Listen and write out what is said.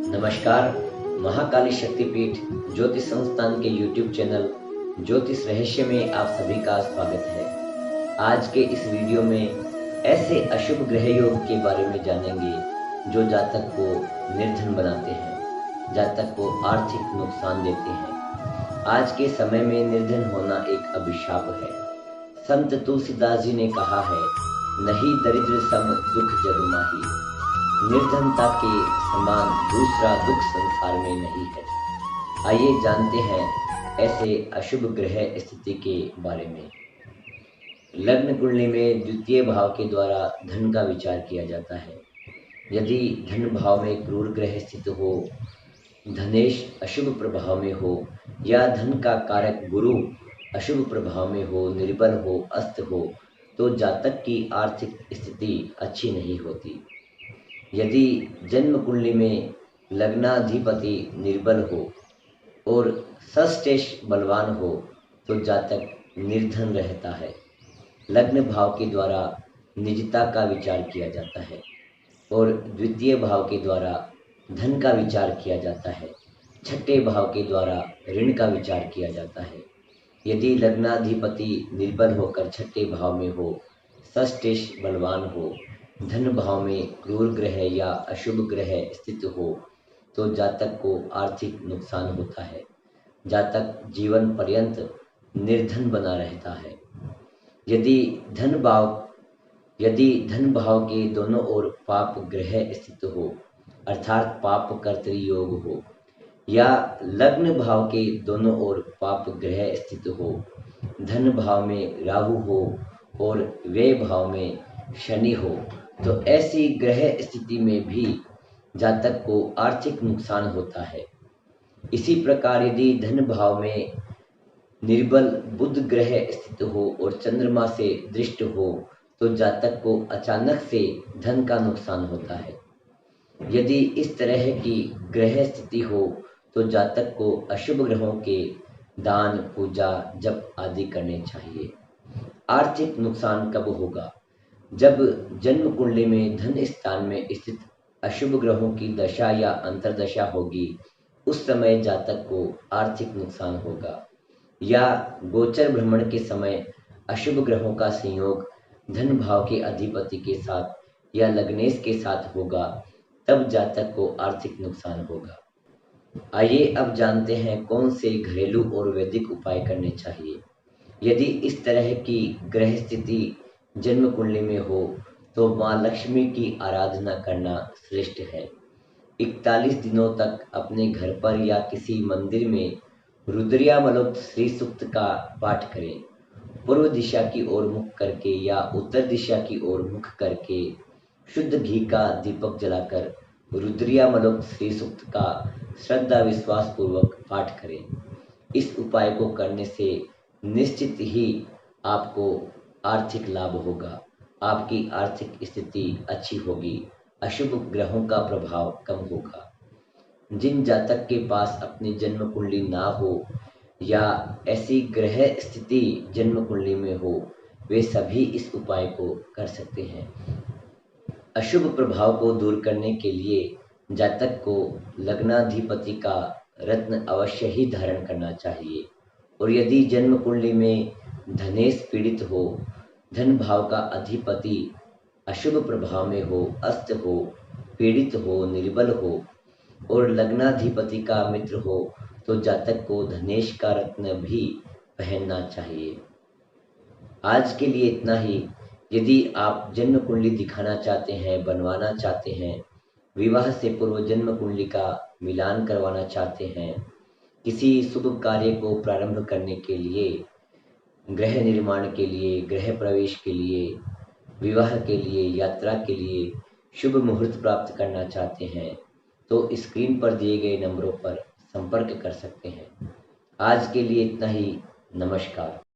नमस्कार। महाकाली शक्तिपीठ ज्योतिष संस्थान के YouTube चैनल ज्योतिष रहस्य में आप सभी का स्वागत है। आज के इस वीडियो में ऐसे अशुभ ग्रह योग के बारे में जानेंगे जो जातक को निर्धन बनाते हैं, जातक को आर्थिक नुकसान देते हैं। आज के समय में निर्धन होना एक अभिशाप है। संत तुलसीदास जी ने कहा है, नहीं दरिद्र सम दुख जग माही, निर्धनता के समान दूसरा दुख संसार में नहीं है। आइए जानते हैं ऐसे अशुभ ग्रह स्थिति के बारे में। लग्न कुंडली में द्वितीय भाव के द्वारा धन का विचार किया जाता है। यदि धन भाव में क्रूर ग्रह स्थित हो, धनेश अशुभ प्रभाव में हो या धन का कारक गुरु अशुभ प्रभाव में हो, निर्बल हो, अस्त हो, तो जातक की आर्थिक स्थिति अच्छी नहीं होती। यदि जन्म कुंडली में लग्नाधिपति निर्बल हो और षष्ठेश बलवान हो तो जातक निर्धन रहता है। लग्न भाव के द्वारा निजता का विचार किया जाता है और द्वितीय भाव के द्वारा धन का विचार किया जाता है। छठे भाव के द्वारा ऋण का विचार किया जाता है। यदि लग्नाधिपति निर्बल होकर छठे भाव में हो, षष्ठेश बलवान हो, धन भाव में क्रूर ग्रह या अशुभ ग्रह स्थित हो तो जातक को आर्थिक नुकसान होता है। जातक जीवन पर्यंत निर्धन बना रहता है। यदि धन भाव के दोनों ओर पाप ग्रह स्थित हो, अर्थात पाप कर्तरी योग हो, या लग्न भाव के दोनों ओर पाप ग्रह स्थित हो, धन भाव में राहु हो और व्यय भाव में शनि हो, तो ऐसी ग्रह स्थिति में भी जातक को आर्थिक नुकसान होता है। इसी प्रकार यदि धन भाव में निर्बल बुध ग्रह स्थित हो और चंद्रमा से दृष्ट हो तो जातक को अचानक से धन का नुकसान होता है। यदि इस तरह की ग्रह स्थिति हो तो जातक को अशुभ ग्रहों के दान, पूजा, जप आदि करने चाहिए। आर्थिक नुकसान कब होगा? जब जन्म कुंडली में धन स्थान में स्थित अशुभ ग्रहों की दशा या अंतर्दशा होगी, उस समय जातक को आर्थिक नुकसान होगा। या गोचर भ्रमण के समय अशुभ ग्रहों का संयोग धन भाव के अधिपति के साथ या लग्नेश के साथ होगा, तब जातक को आर्थिक नुकसान होगा। आइए अब जानते हैं कौन से घरेलू और वैदिक उपाय करने चाहिए। यदि इस तरह की ग्रह स्थिति जन्म कुंडली में हो तो माँ लक्ष्मी की आराधना करना श्रेष्ठ है। 41 दिनों तक अपने घर पर या किसी मंदिर में रुद्रयामलोक्त श्री सूक्त का पाठ करें। पूर्व दिशा की ओर मुख करके या उत्तर दिशा की ओर मुख करके शुद्ध घी का दीपक जलाकर रुद्रयामलोक्त श्री सूक्त का श्रद्धा विश्वास पूर्वक पाठ करें। इस उपाय को करने से निश्चित ही आपको आर्थिक लाभ होगा, आपकी आर्थिक स्थिति अच्छी होगी, अशुभ ग्रहों का प्रभाव कम होगा। जिन जातक के पास अपनी जन्म कुंडली ना हो या ऐसी ग्रह स्थिति जन्म कुंडली में हो, वे सभी इस उपाय को कर सकते हैं। अशुभ प्रभाव को दूर करने के लिए जातक को लग्नाधिपति का रत्न अवश्य ही धारण करना चाहिए। और यदि जन्म कुंडली में धनेश पीड़ित हो, धन भाव का अधिपति अशुभ प्रभाव में हो, अस्त हो, पीड़ित हो, निर्बल हो और लग्नाधिपति का मित्र हो तो जातक को धनेश का रत्न भी पहनना चाहिए। आज के लिए इतना ही। यदि आप जन्म कुंडली दिखाना चाहते हैं, बनवाना चाहते हैं, विवाह से पूर्व जन्म कुंडली का मिलान करवाना चाहते हैं, किसी शुभ कार्य को प्रारंभ करने के लिए, गृह निर्माण के लिए, गृह प्रवेश के लिए, विवाह के लिए, यात्रा के लिए शुभ मुहूर्त प्राप्त करना चाहते हैं तो स्क्रीन पर दिए गए नंबरों पर संपर्क कर सकते हैं। आज के लिए इतना ही। नमस्कार।